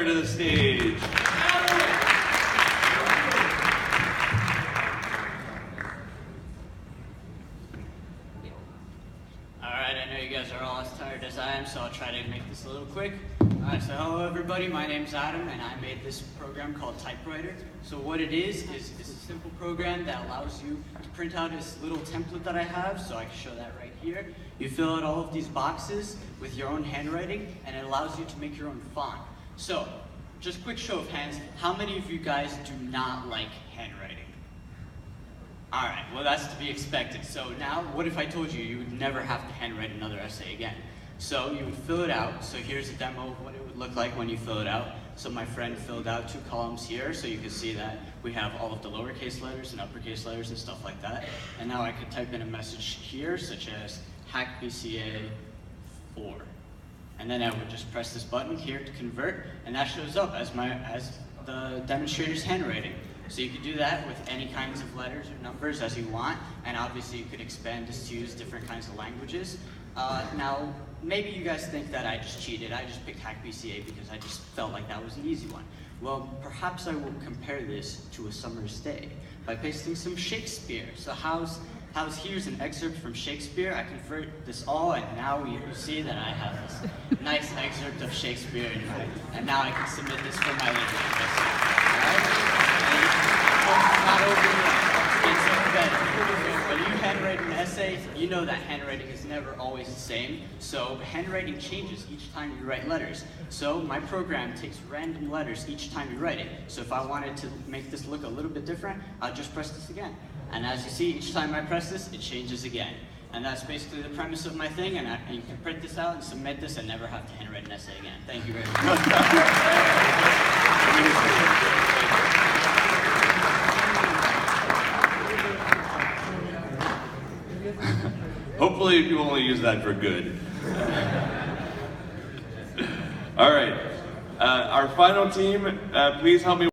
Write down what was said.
Typewriter to the stage. Alright, I know you guys are all as tired as I am, so I'll try to make this a little quick. Alright, so hello everybody, my name's Adam, and I made this program called Typewriter. So what it is a simple program that allows you to print out this little template that I have, so I can show that right here. You fill out all of these boxes with your own handwriting, and it allows you to make your own font. So, just quick show of hands, how many of you guys do not like handwriting? Alright, well that's to be expected. So now, what if I told you you would never have to handwrite another essay again? So you would fill it out. So here's a demo of what it would look like when you fill it out. So my friend filled out 2 columns here, so you can see that we have all of the lowercase letters and uppercase letters and stuff like that. And now I could type in a message here, such as hackBCA 4. And then I would just press this button here to convert, and that shows up as the demonstrator's handwriting. So you could do that with any kinds of letters or numbers as you want, and obviously you could expand this to use different kinds of languages. Now, maybe you guys think that I just cheated. I just picked hackBCA because I just felt like that was an easy one. Well, perhaps I will compare this to a summer's day by pasting some Shakespeare. So here's an excerpt from Shakespeare. I convert this all, and now you see that I have this nice excerpt of Shakespeare, and now I can submit this for my literature essay. Not over yet. It's better. When you handwrite an essay, you know that handwriting is never always the same. So handwriting changes each time you write letters. So my program takes random letters each time you write it. So if I wanted to make this look a little bit different, I'll just press this again. And as you see, each time I press this, it changes again. And that's basically the premise of my thing, and you can print this out and submit this and never have to handwrite an essay again. Thank you very much. Hopefully you only use that for good. All right, our final team, please help me